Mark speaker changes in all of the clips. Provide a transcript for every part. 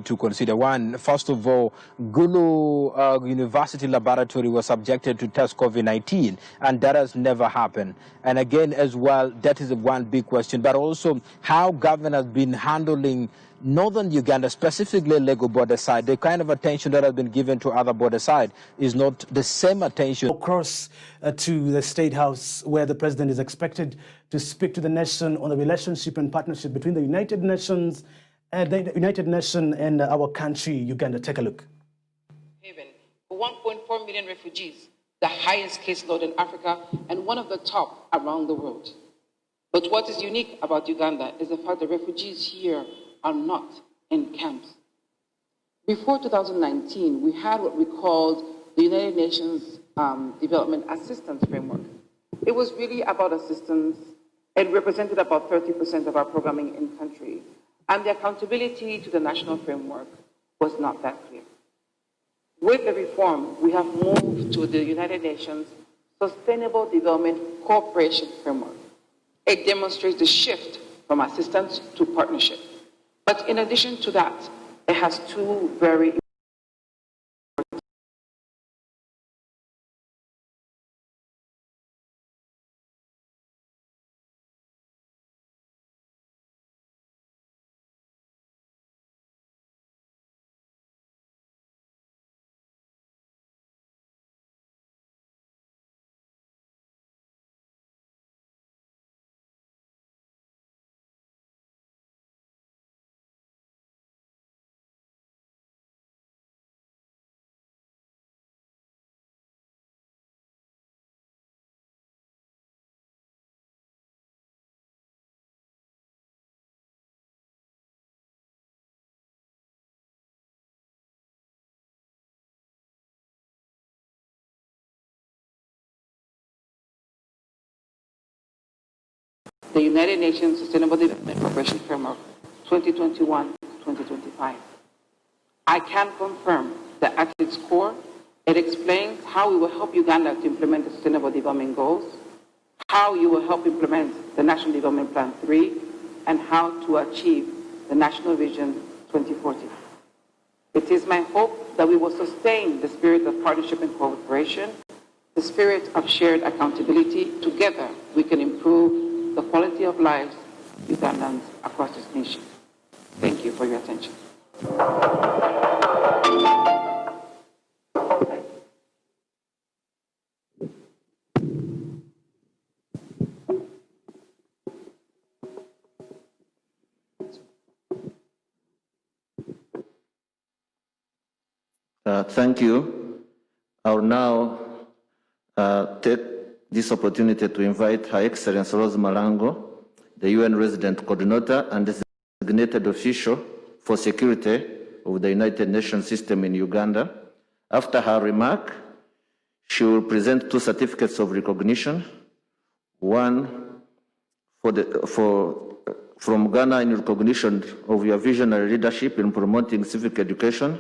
Speaker 1: to consider. One, first of all, Gulu University Laboratory was subjected to test COVID-19, and that has never happened. And again, as well, that is one big question, but also how government has been handling northern Uganda, specifically Lego border side. The kind of attention that has been given to other border side is not the same attention.
Speaker 2: Across to the State House, where the president is expected to speak to the nation on the relationship and partnership between the United Nations and our country, Uganda. Take a look.
Speaker 3: Haven for 1.4 million refugees, the highest caseload in Africa and one of the top around the world. But what is unique about Uganda is the fact that refugees here are not in camps. Before 2019, we had what we called the United Nations Development Assistance Framework. It was really about assistance and represented about 30% of our programming in country. And the accountability to the national framework was not that clear. With the reform, we have moved to the United Nations Sustainable Development Cooperation Framework. It demonstrates the shift from assistance to partnership. But in addition to that, it has two very important. The United Nations Sustainable Development Cooperation Framework 2021-2025. I can confirm that at its core, it explains how we will help Uganda to implement the Sustainable Development Goals, how you will help implement the National Development Plan 3, and how to achieve the National Vision 2040. It is my hope that we will sustain the spirit of partnership and cooperation, the spirit of shared accountability. Together, we can improve the quality of lives of Ugandans across this nation. Thank you for your attention.
Speaker 4: Thank you. I will now take this opportunity to invite Her Excellency Rose Malango, the UN Resident Coordinator and designated official for security of the United Nations system in Uganda. After her remark, she will present two certificates of recognition, one from Ghana in recognition of your visionary leadership in promoting civic education,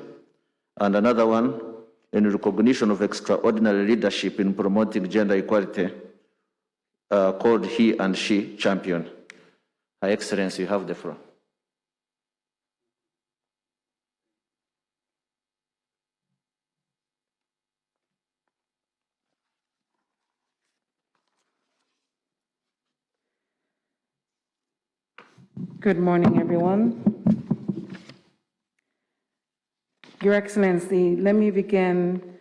Speaker 4: and another one in recognition of extraordinary leadership in promoting gender equality, called He and She Champion. Her Excellency, you have the floor.
Speaker 5: Good morning, everyone. Your Excellency, let me begin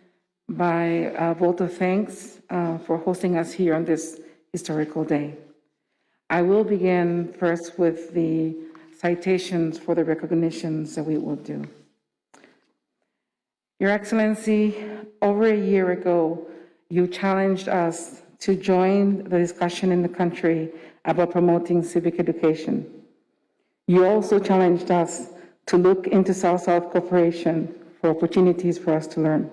Speaker 5: by a vote of thanks for hosting us here on this historical day. I will begin first with the citations for the recognitions that we will do. Your Excellency, over a year ago, you challenged us to join the discussion in the country about promoting civic education. You also challenged us to look into South-South cooperation for opportunities for us to learn.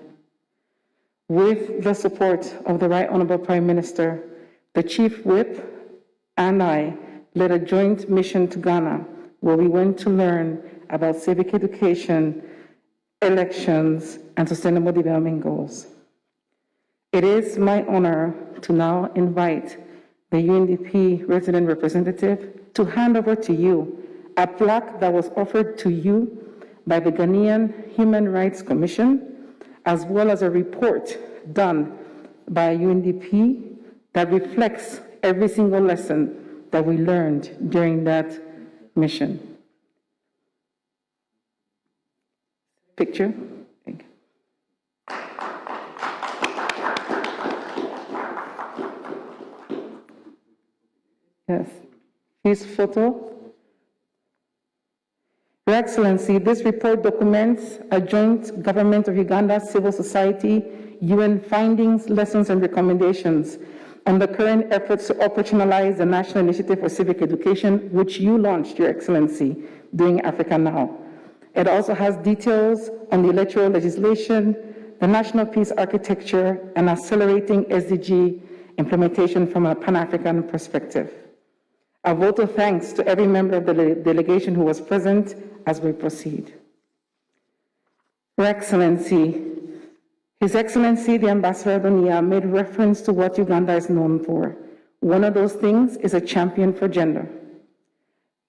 Speaker 5: With the support of the Right Honorable Prime Minister, the Chief Whip and I led a joint mission to Ghana where we went to learn about civic education, elections, and sustainable development goals. It is my honor to now invite the UNDP resident representative to hand over to you a plaque that was offered to you by the Ghanaian Human Rights Commission, as well as a report done by UNDP that reflects every single lesson that we learned during that mission. Picture. Thank you. Yes. His photo. Your Excellency, this report documents a joint government of Uganda, civil society, UN findings, lessons, and recommendations on the current efforts to operationalize the National Initiative for Civic Education, which you launched, Your Excellency, during Africa Now. It also has details on the electoral legislation, the national peace architecture, and accelerating SDG implementation from a Pan-African perspective. A vote of thanks to every member of the delegation who was present as we proceed. Your Excellency, His Excellency, the Ambassador Donia, made reference to what Uganda is known for. One of those things is a champion for gender.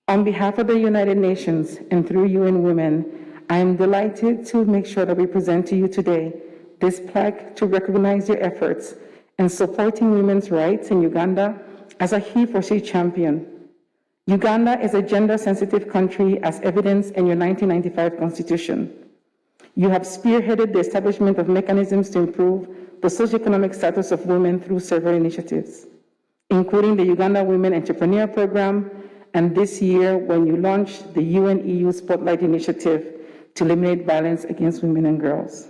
Speaker 5: On behalf of the United Nations and through UN Women, I am delighted to make sure that we present to you today this plaque to recognize your efforts in supporting women's rights in Uganda as a he for she champion. Uganda is a gender-sensitive country as evidenced in your 1995 Constitution. You have spearheaded the establishment of mechanisms to improve the socioeconomic status of women through several initiatives, including the Uganda Women Entrepreneur Program, and this year when you launched the UN-EU Spotlight Initiative to eliminate violence against women and girls.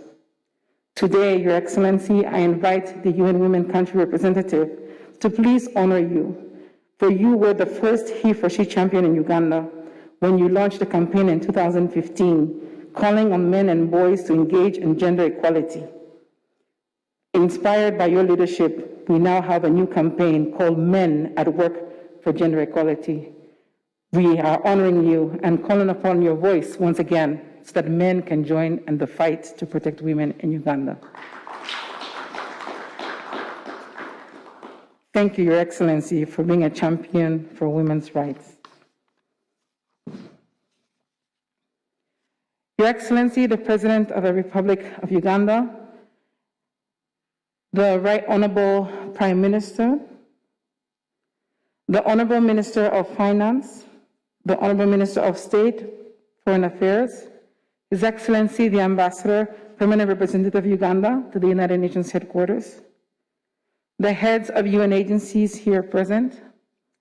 Speaker 5: Today, Your Excellency, I invite the UN Women Country Representative to please honor you, for you were the first he for she champion in Uganda when you launched a campaign in 2015 calling on men and boys to engage in gender equality. Inspired by your leadership, we now have a new campaign called Men at Work for Gender Equality. We are honoring you and calling upon your voice once again so that men can join in the fight to protect women in Uganda. Thank you, Your Excellency, for being a champion for women's rights. Your Excellency, the President of the Republic of Uganda, the Right Honorable Prime Minister, the Honorable Minister of Finance, the Honorable Minister of State, Foreign Affairs, His Excellency, the Ambassador, Permanent Representative of Uganda to the United Nations Headquarters, the heads of UN agencies here present,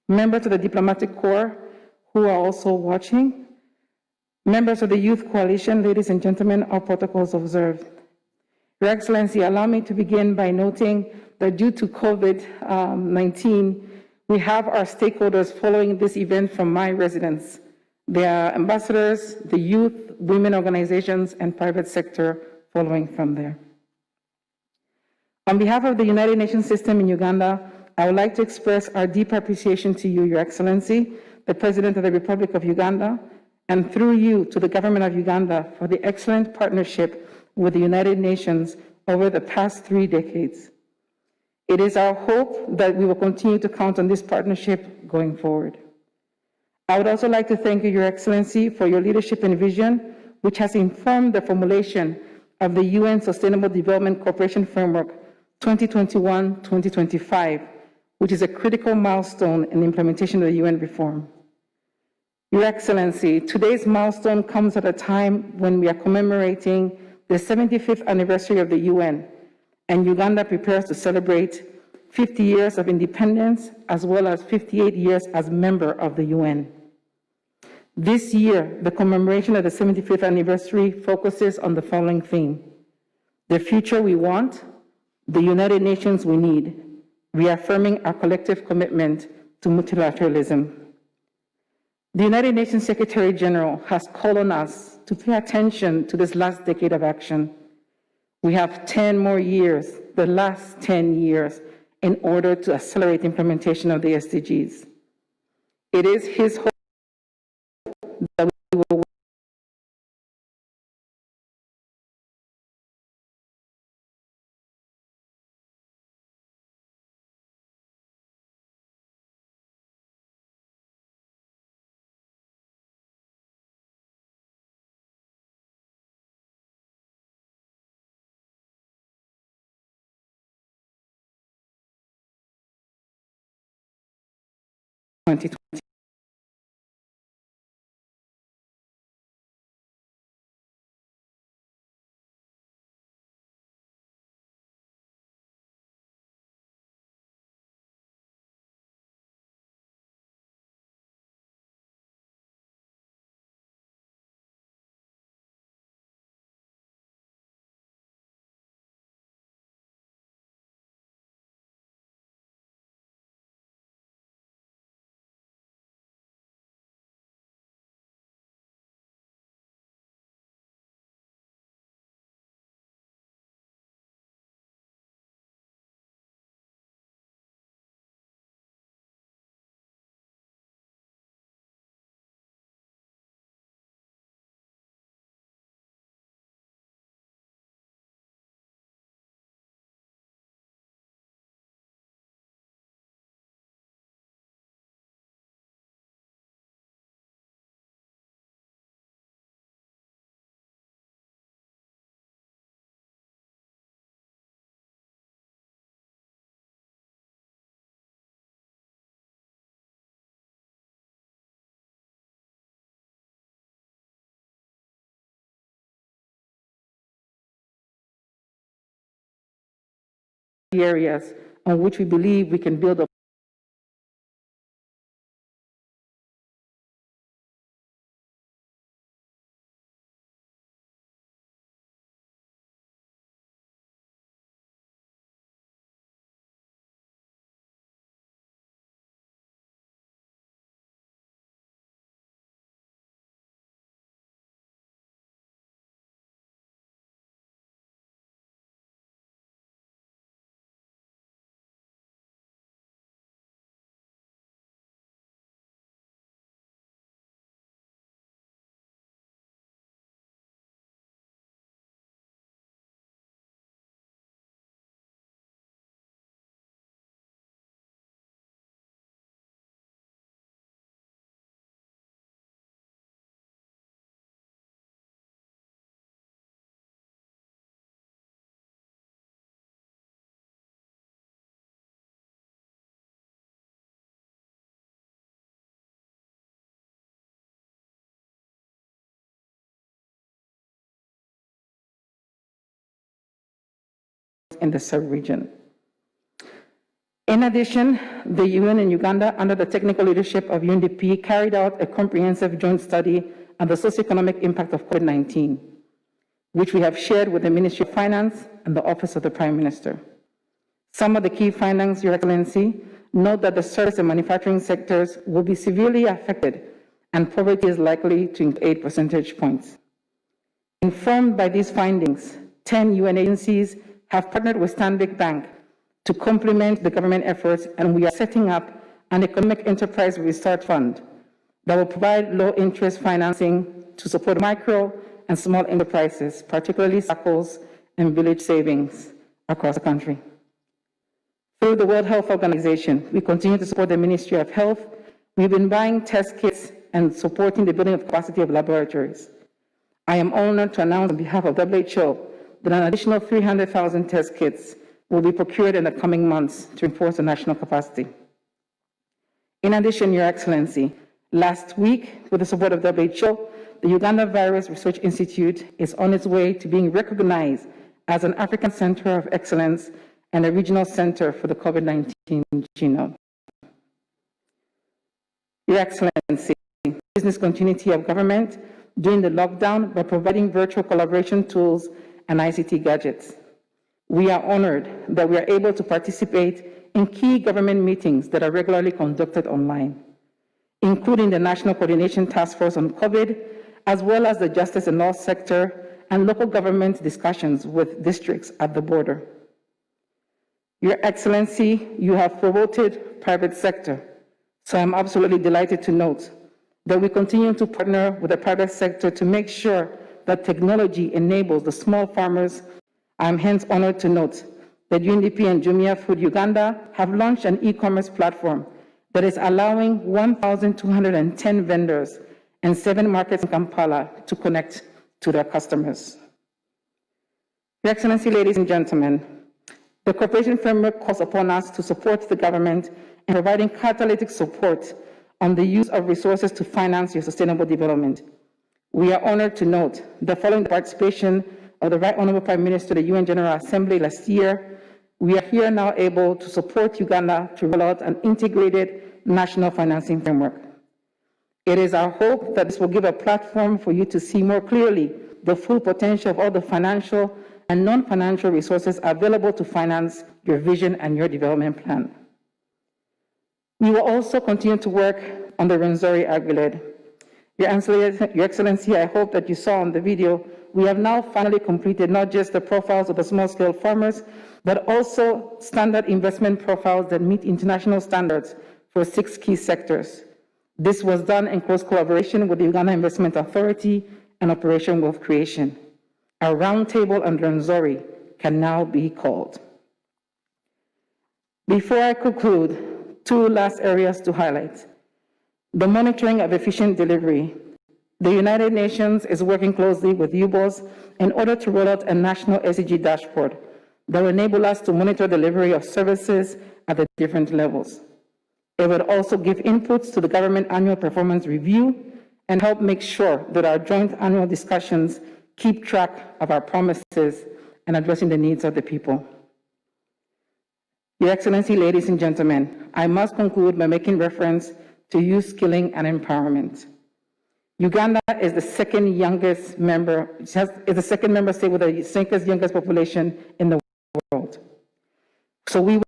Speaker 5: members of the Diplomatic Corps who are also watching, members of the Youth Coalition, ladies and gentlemen, all protocols observed. Your Excellency, allow me to begin by noting that due to COVID-19, we have our stakeholders following this event from my residence. They are ambassadors, the youth, women organizations, and private sector following from there. On behalf of the United Nations system in Uganda, I would like to express our deep appreciation to you, Your Excellency, the President of the Republic of Uganda, and through you to the government of Uganda for the excellent partnership with the United Nations over the past 3 decades. It is our hope that we will continue to count on this partnership going forward. I would also like to thank you, Your Excellency, for your leadership and vision, which has informed the formulation of the UN Sustainable Development Cooperation Framework 2021-2025, which is a critical milestone in the implementation of the UN reform. Your Excellency, today's milestone comes at a time when we are commemorating the 75th anniversary of the UN, and Uganda prepares to celebrate 50 years of independence, as well as 58 years as member of the UN. This year, the commemoration of the 75th anniversary focuses on the following theme: the future we want, the United Nations we need, reaffirming our collective commitment to multilateralism. The United Nations Secretary General has called on us to pay attention to this last decade of action. We have 10 more years, the last 10 years, in order to accelerate implementation of the SDGs. It is his hope that we will 2020. Areas on which we believe we can build up in the sub-region. In addition, the UN and Uganda, under the technical leadership of UNDP, carried out a comprehensive joint study on the socioeconomic impact of COVID-19, which we have shared with the Ministry of Finance and the Office of the Prime Minister. Some of the key findings, Your Excellency, note that the service and manufacturing sectors will be severely affected and poverty is likely to increase 8 percentage points. Informed by these findings, 10 UN agencies have partnered with Stanbic Bank to complement the government efforts, and we are setting up an economic enterprise restart fund that will provide low-interest financing to support micro and small enterprises, particularly SACCOs and village savings across the country. Through the World Health Organization, we continue to support the Ministry of Health. We've been buying test kits and supporting the building of capacity of laboratories. I am honored to announce on behalf of WHO that an additional 300,000 test kits will be procured in the coming months to reinforce the national capacity. In addition, Your Excellency, last week, with the support of WHO, the Uganda Virus Research Institute is on its way to being recognized as an African Center of Excellence and a regional center for the COVID-19 genome. Your Excellency, business continuity of government during the lockdown by providing virtual collaboration tools and ICT gadgets. We are honored that we are able to participate in key government meetings that are regularly conducted online, including the National Coordination Task Force on COVID, as well as the justice and law sector and local government discussions with districts at the border. Your Excellency, you have promoted private sector, so I'm absolutely delighted to note that we continue to partner with the private sector to make sure that technology enables the small farmers. I'm hence honored to note that UNDP and Jumia Food Uganda have launched an e-commerce platform that is allowing 1,210 vendors and 7 markets in Kampala to connect to their customers. Your Excellency, ladies and gentlemen, the cooperation framework calls upon us to support the government in providing catalytic support on the use of resources to finance your sustainable development. We are honored to note that following the participation of the Right Honorable Prime Minister, the UN General Assembly last year, we are here now able to support Uganda to roll out an integrated national financing framework. It is our hope that this will give a platform for you to see more clearly the full potential of all the financial and non-financial resources available to finance your vision and your development plan. We will also continue to work on the Rwenzori Agri-led. Your Excellency, I hope that you saw on the video, we have now finally completed not just the profiles of the small-scale farmers, but also standard investment profiles that meet international standards for 6 key sectors. This was done in close collaboration with the Uganda Investment Authority and Operation Wealth Creation. Our roundtable on Rwenzori can now be called. Before I conclude, 2 last areas to highlight. The monitoring of efficient delivery. The United Nations is working closely with UBOS in order to roll out a national SDG dashboard that will enable us to monitor delivery of services at the different levels. It would also give inputs to the government annual performance review and help make sure that our joint annual discussions keep track of our promises and addressing the needs of the people. Your Excellency, ladies and gentlemen, I must conclude by making reference to youth skilling and empowerment. Uganda is the second youngest member, is the second member state with the second youngest population in the world. So we will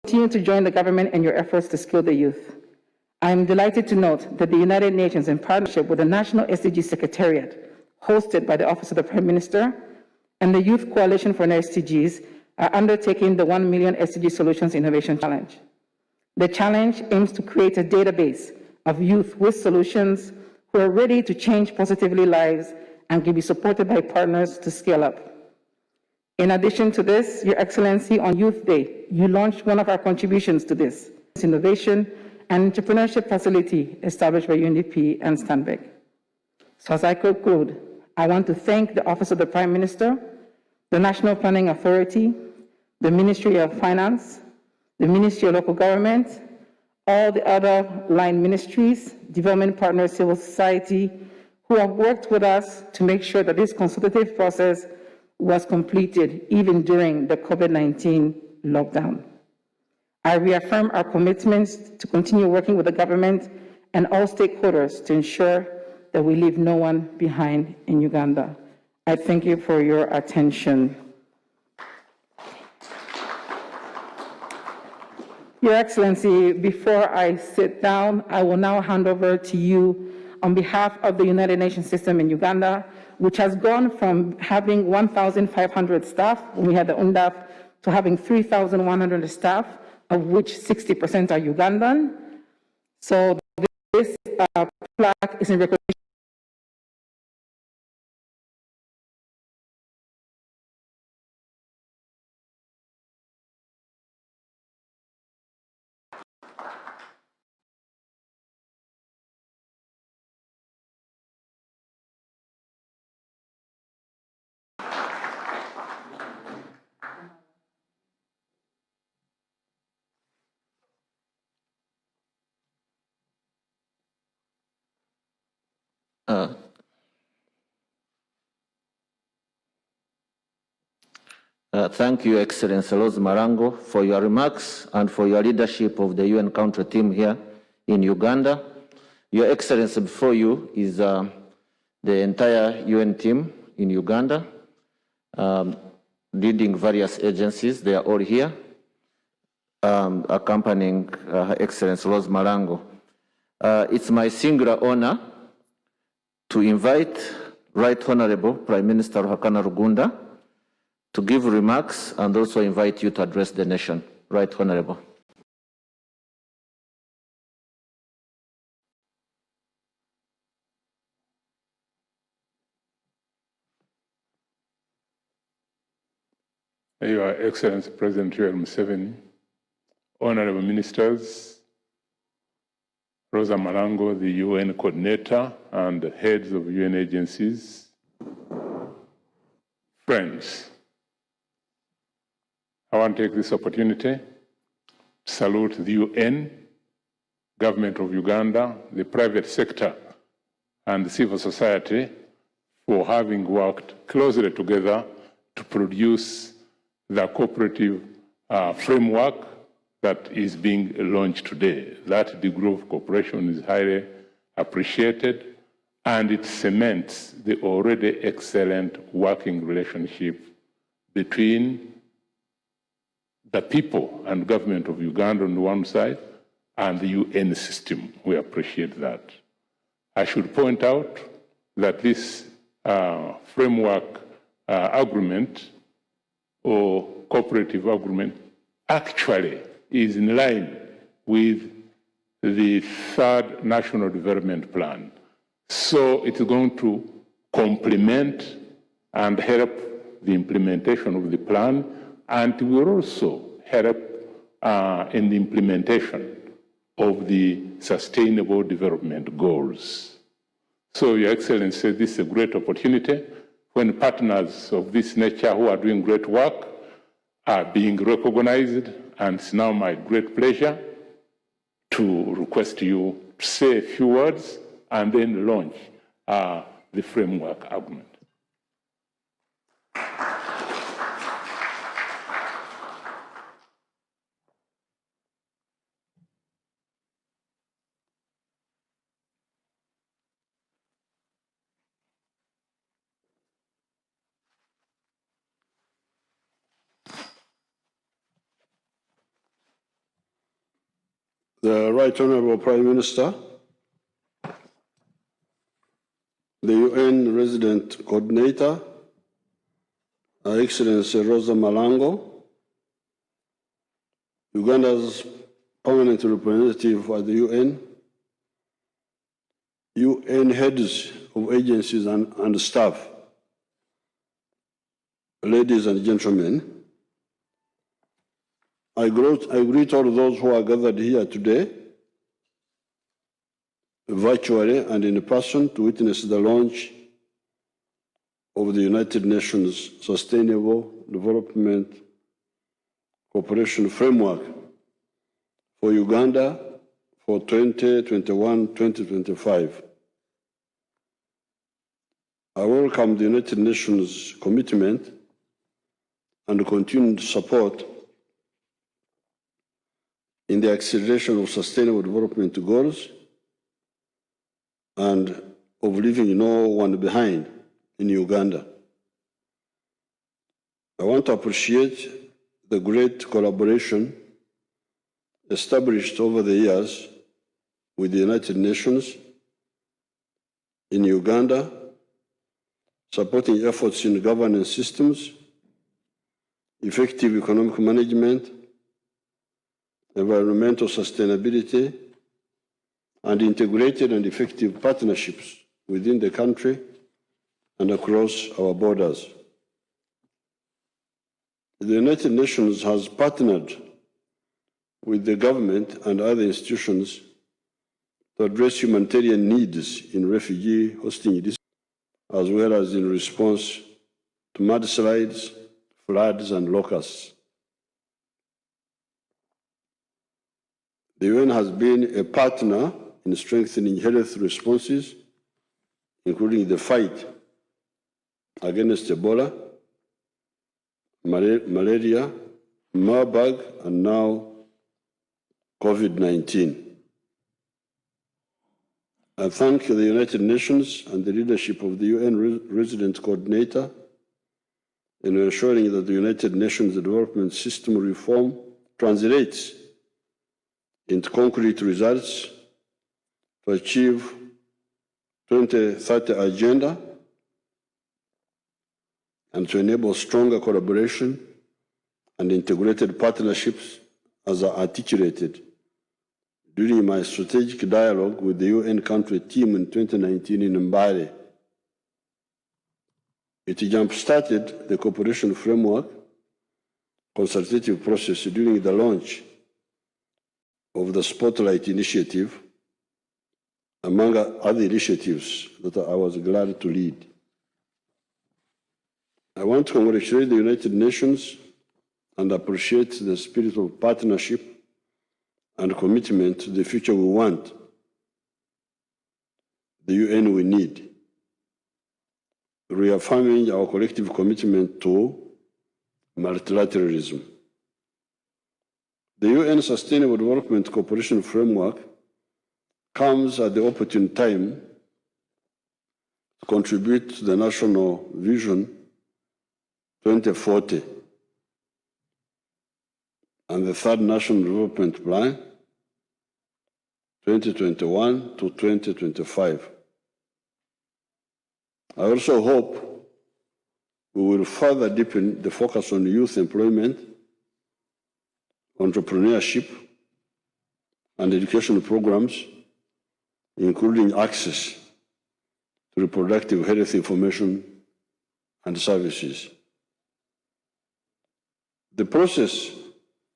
Speaker 5: continue to join the government in your efforts to skill the youth. I am delighted to note that the United Nations, in partnership with the National SDG Secretariat, hosted by the Office of the Prime Minister, and the Youth Coalition for SDGs, are undertaking the 1 Million SDG Solutions Innovation Challenge. The challenge aims to create a database of youth with solutions who are ready to change positively lives and can be supported by partners to scale up. In addition to this, Your Excellency, on Youth Day, you launched one of our contributions to this innovation and entrepreneurship facility established by UNDP and Stanbic. So as I conclude, I want to thank the Office of the Prime Minister, the National Planning Authority, the Ministry of Finance, the Ministry of Local Government, all the other line ministries, development partners, civil society, who have worked with us to make sure that this consultative process was completed even during the COVID-19 lockdown. I reaffirm our commitments to continue working with the government and all stakeholders to ensure that we leave no one behind in Uganda. I thank you for your attention. Your Excellency, before I sit down, I will now hand over to you on behalf of the United Nations system in Uganda, which has gone from having 1,500 staff when we had the UNDAF to having 3,100 staff, of which 60% are Ugandan. So this plaque is in recognition.
Speaker 4: Thank you, Excellency Rose Marango, for your remarks and for your leadership of the UN Country team here in Uganda. Your Excellency, before you is the entire UN team in Uganda, leading various agencies. They are all here, accompanying Her Excellency Rose Marango. It's my singular honor to invite Right Honorable Prime Minister Ruhakana Rugunda to give remarks and also invite you to address the nation. Right Honorable.
Speaker 6: Your Excellency President Yoweri Museveni, Honorable Ministers, Rosa Marango, the UN Coordinator, and the heads of UN agencies, friends, I want to take this opportunity to salute the UN government of Uganda, the private sector, and the civil society for having worked closely together to produce the cooperative framework that is being launched today. That degree of cooperation is highly appreciated, and it cements the already excellent working relationship between the people and government of Uganda on one side and the UN system. We appreciate that. I should point out that this framework agreement or cooperative agreement actually is in line with the third National Development Plan. So it's going to complement and help the implementation of the plan, and will also help in the implementation of the Sustainable Development Goals. So, Your Excellency, this is a great opportunity when partners of this nature who are doing great work are being recognized, and it's now my great pleasure to request you to say a few words and then launch the framework agreement.
Speaker 7: The Right Honorable Prime Minister, the UN Resident Coordinator, Her Excellency Rosa Malango, Uganda's permanent representative at the UN heads of agencies and staff, ladies and gentlemen, I greet all those who are gathered here today, virtually and in person, to witness the launch of the United Nations Sustainable Development Cooperation Framework for Uganda for 2021-2025. I welcome the United Nations commitment and continued support in the acceleration of sustainable development goals and of leaving no one behind in Uganda. I want to appreciate the great collaboration established over the years with the United Nations in Uganda, supporting efforts in governance systems, effective economic management, environmental sustainability, and integrated and effective partnerships within the country and across our borders. The United Nations has partnered with the government and other institutions to address humanitarian needs in refugee hosting districts, as well as in response to mudslides, floods, and locusts. The UN has been a partner in strengthening health responses, including the fight against Ebola, malaria, Marburg, and now COVID-19. I thank the United Nations and the leadership of the UN Resident Coordinator in ensuring that the United Nations Development System reform translates into concrete results to achieve 2030 agenda and to enable stronger collaboration and integrated partnerships as I articulated during my strategic dialogue with the UN country team in 2019 in Mbale. It jump-started the cooperation framework consultative process during the launch of the Spotlight Initiative, among other initiatives that I was glad to lead. I want to congratulate the United Nations and appreciate the spirit of partnership and commitment to the future we want, the UN we need, reaffirming our collective commitment to multilateralism. The UN Sustainable Development Cooperation Framework comes at the opportune time to contribute to the National Vision 2040 and the Third National Development Plan 2021 to 2025. I also hope we will further deepen the focus on youth employment, entrepreneurship, and education programs, including access to reproductive health information and services. The process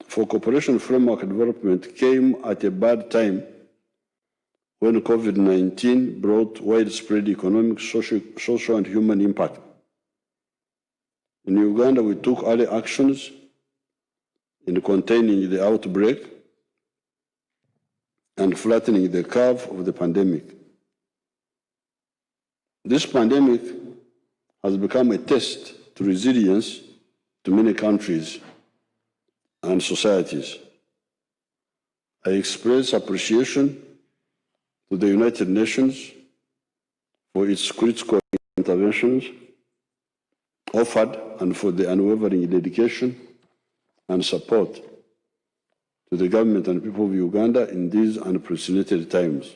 Speaker 7: for cooperation framework development came at a bad time when COVID-19 brought widespread economic, social, and human impact. In Uganda, we took early actions in containing the outbreak and flattening the curve of the pandemic. This pandemic has become a test to resilience to many countries and societies. I express appreciation to the United Nations for its critical interventions offered and for the unwavering dedication and support to the government and people of Uganda in these unprecedented times.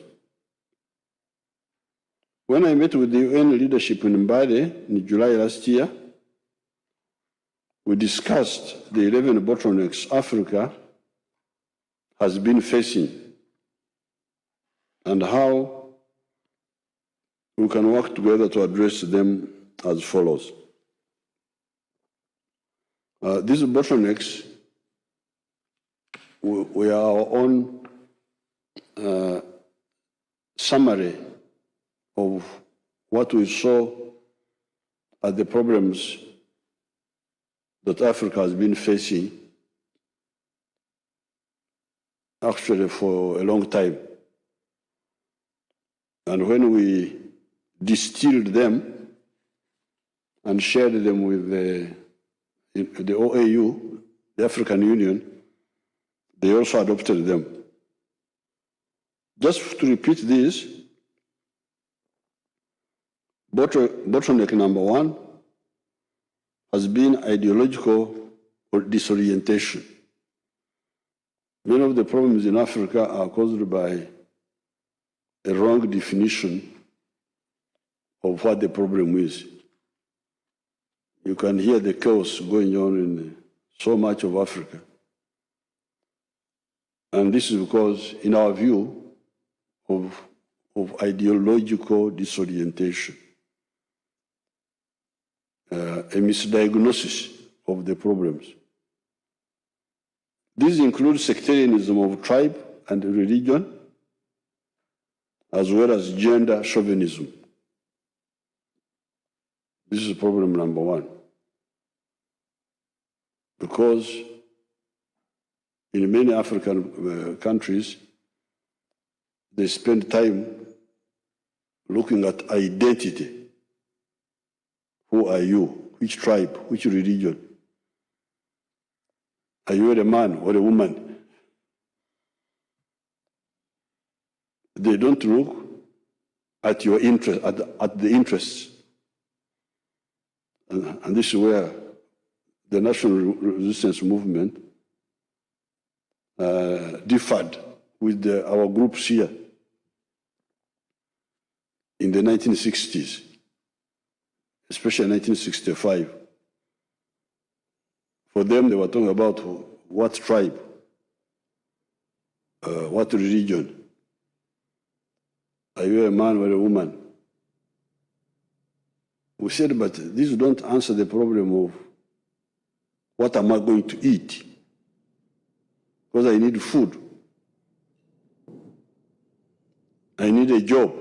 Speaker 7: When I met with the UN leadership in Mbale in July last year, we discussed the 11 bottlenecks Africa has been facing and how we can work together to address them as follows. These bottlenecks were our own summary of what we saw as the problems that Africa has been facing actually for a long time. And when we distilled them and shared them with the OAU, the African Union, they also adopted them. Just to repeat this, bottleneck number one has been ideological disorientation. Many of the problems in Africa are caused by a wrong definition of what the problem is. You can hear the chaos going on in so much of Africa. And this is because, in our view, of ideological disorientation, a misdiagnosis of the problems. These include sectarianism of tribe and religion, as well as gender chauvinism. This is problem number one. Because in many African countries, they spend time looking at identity. Who are you? Which tribe? Which religion? Are you a man or a woman? They don't look at your interest, at the interests. And this is where the national resistance movement differed with our groups here in the 1960s, especially 1965. For them, they were talking about what tribe, what religion. Are you a man or a woman? We said, but these don't answer the problem of what am I going to eat? Because I need food. I need a job.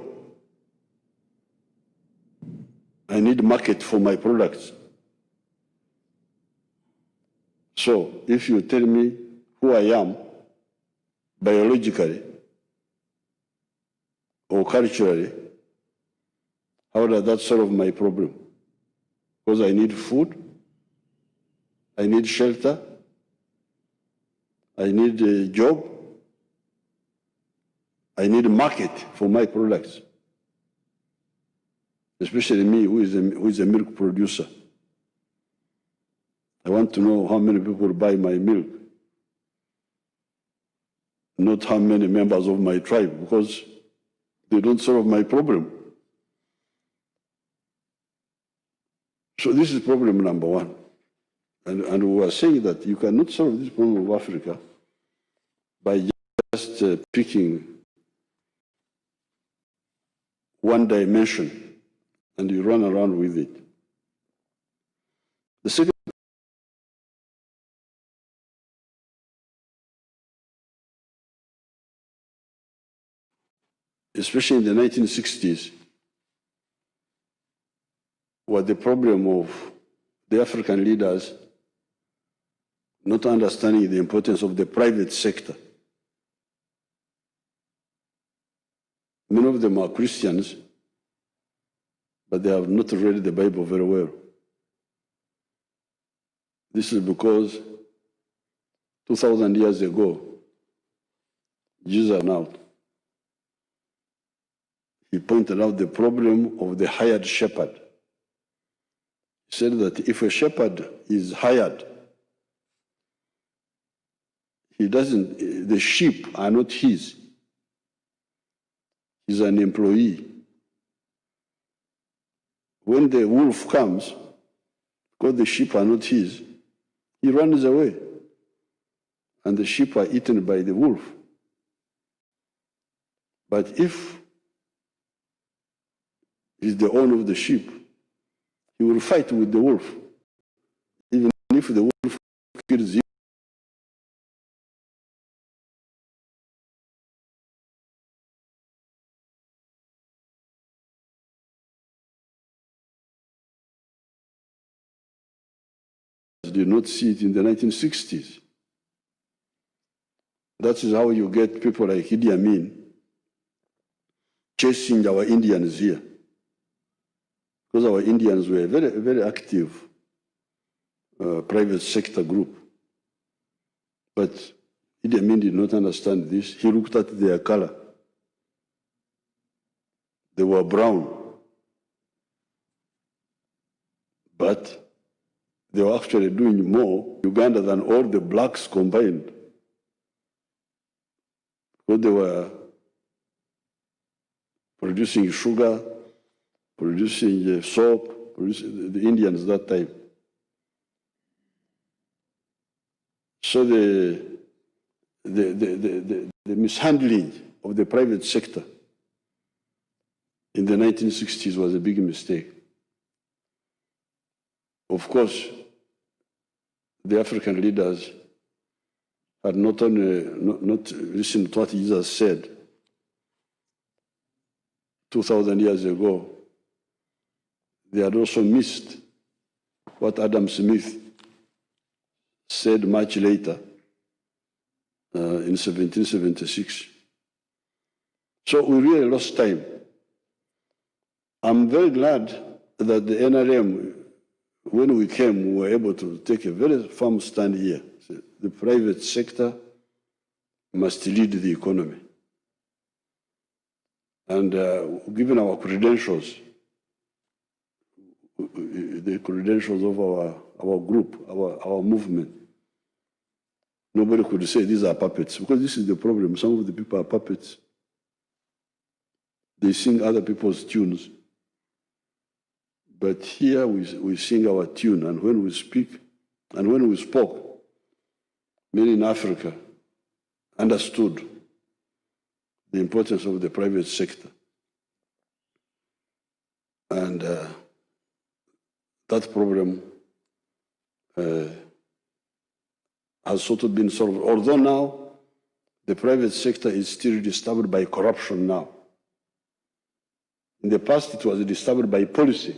Speaker 7: I need a market for my products. So if you tell me who I am biologically or culturally, how does that solve my problem? Because I need food, I need shelter, I need a job, I need a market for my products, especially me, who is a milk producer. I want to know how many people buy my milk, not how many members of my tribe, because they don't solve my problem. So this is problem number one. And we are saying that you cannot solve this problem of Africa by just picking one dimension and you run around with it. The second, especially in the 1960s, was the problem of the African leaders not understanding the importance of the private sector. Many of them are Christians, but they have not read the Bible very well. This is because 2,000 years ago, Jesus out. He pointed out the problem of the hired shepherd. He said that if a shepherd is hired, the sheep are not his. He's an employee. When the wolf comes, because the sheep are not his, he runs away. And the sheep are eaten by the wolf. But if he's the owner of the sheep, he will fight with the wolf. Even if the wolf kills him, did not see it in the 1960s. That is how you get people like Idi Amin chasing our Indians here. Because our Indians were a very, very active private sector group. But Idi Amin did not understand this. He looked at their color. They were brown. But they were actually doing more in Uganda than all the blacks combined. Because they were producing sugar, producing soap, the Indians that time. So the mishandling of the private sector in the 1960s was a big mistake. Of course, the African leaders had not only not listened to what Jesus said 2,000 years ago, they had also missed what Adam Smith said much later in 1776. So we really lost time. I'm very glad that the NRM, when we came, we were able to take a very firm stand here. The private sector must lead the economy. And given our credentials, the credentials of our group, our movement, nobody could say these are puppets, because this is the problem. Some of the people are puppets. They sing other people's tunes. But here we sing our tune, and when we speak, and when we spoke, many in Africa understood the importance of the private sector. And that problem has sort of been solved. Although now the private sector is still disturbed by corruption now. In the past, it was disturbed by policy.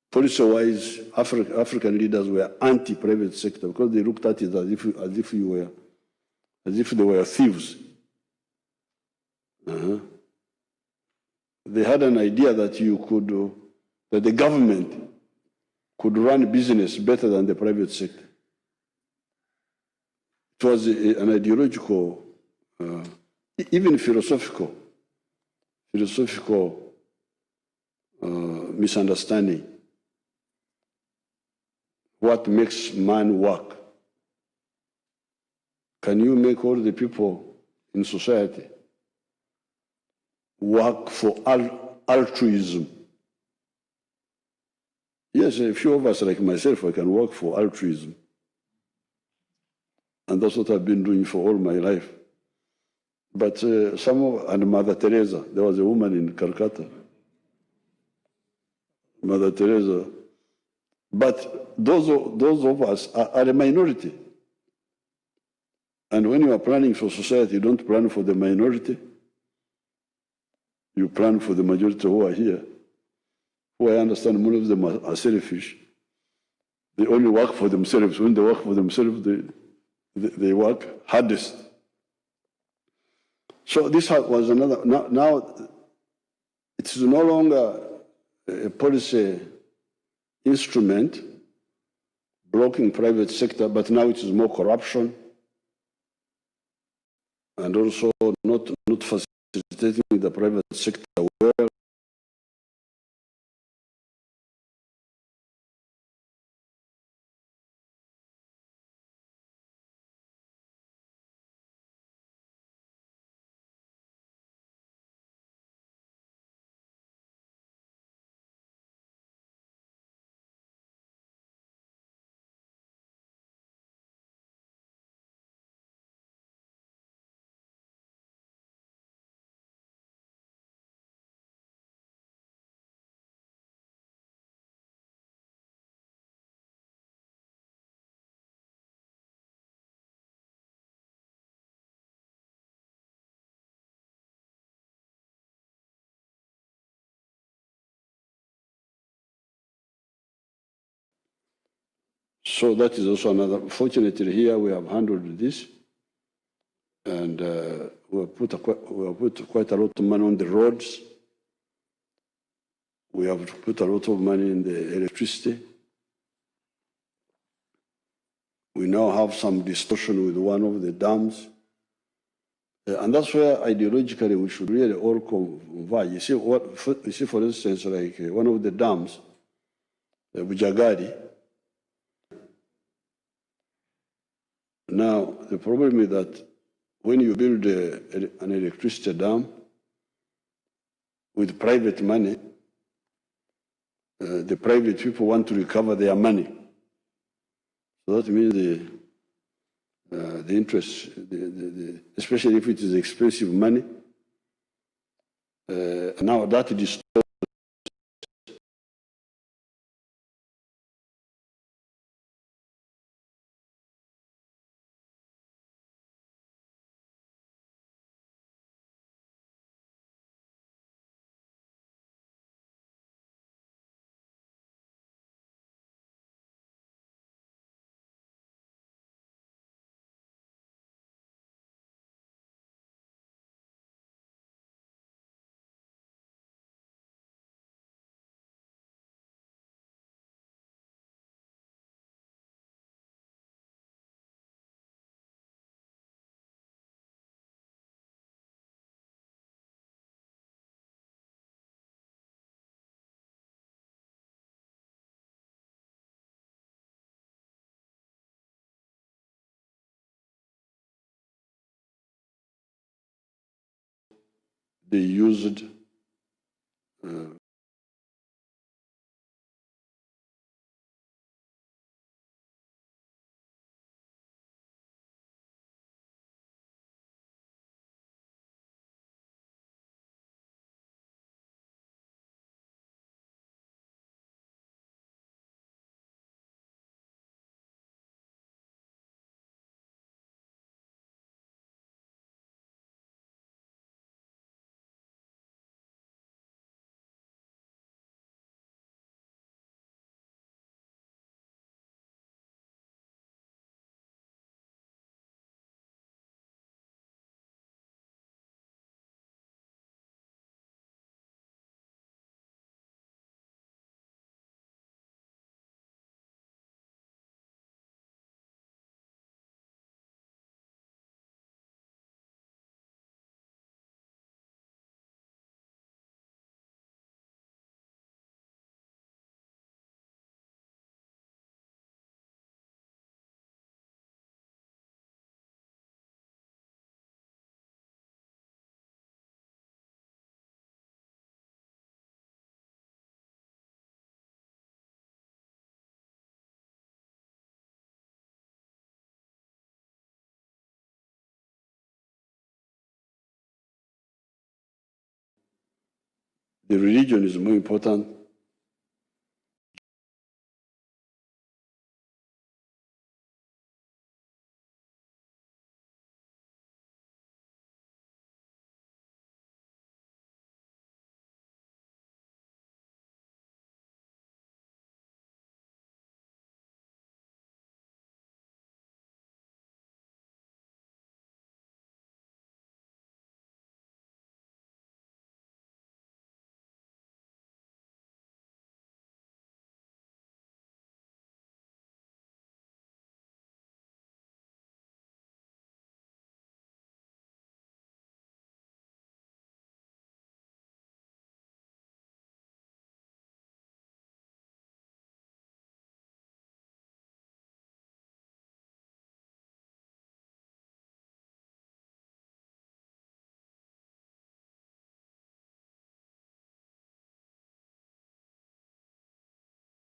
Speaker 7: Policy-wise, African leaders were anti-private sector because they looked at it as if you were as if they were thieves. They had an idea that that the government could run business better than the private sector. It was an ideological, even philosophical misunderstanding. What makes man work? Can you make all the people in society work for altruism? Yes, a few of us, like myself, I can work for altruism. And that's what I've been doing for all my life. But and Mother Teresa, there was a woman in Calcutta, Mother Teresa. But those of us are a minority. And when you are planning for society, you don't plan for the minority. You plan for the majority who are here, who I understand most of them are selfish. They only work for themselves. When they work for themselves, they work hardest. So this was another, now it is no longer a policy instrument blocking private sector, but now it is more corruption and also not facilitating the private sector well. So that is also another. Fortunately, here we have handled this, and we have put quite a lot of money on the roads. We have put a lot of money in the electricity. We now have some discussion with one of the dams. And that's where ideologically we should really all converge. You see, for instance, like one of the dams, Bujagari. Now, the problem is that when you build an electricity dam with private money, the private people want to recover their money. So that means the interest, especially if it is expensive money, now that distorts they used the religion is more important.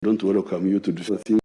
Speaker 7: Don't welcome you to do something.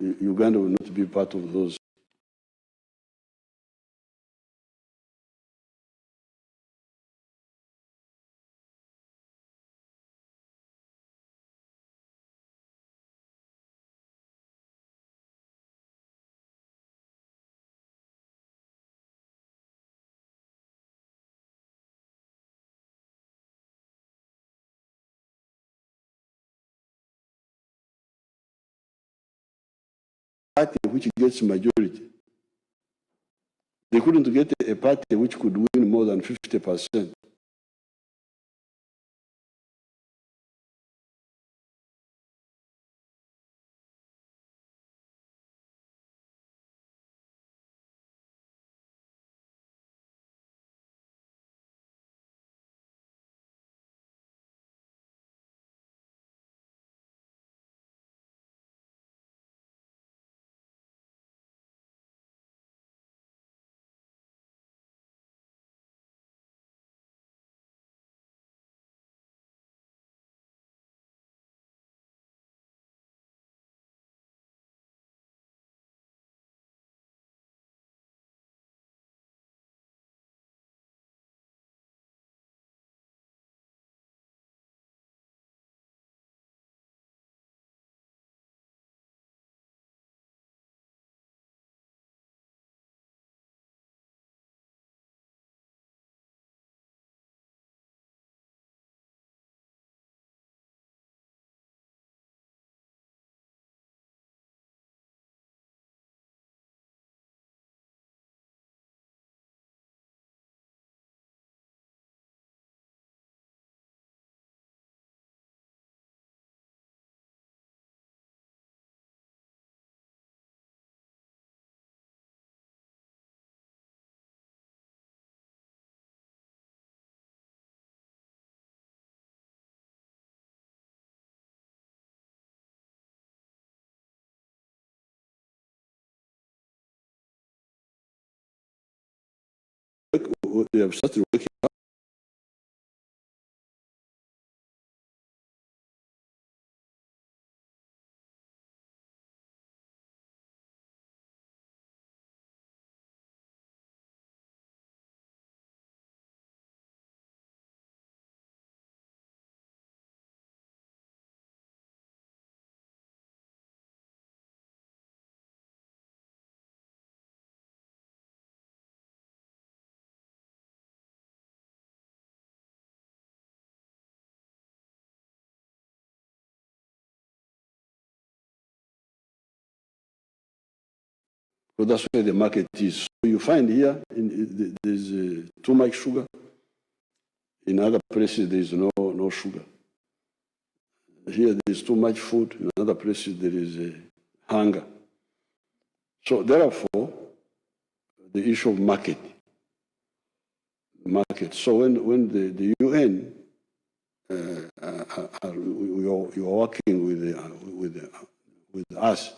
Speaker 7: Uganda will not be part of those. Party which gets majority. They couldn't get a party which could win more than 50%. They have started working Because that's where the market is. So you find here, there's too much sugar. In other places, there is no sugar. Here, there is too much food. In other places, there is hunger. So therefore, the issue of market. So when the UN, you are working with us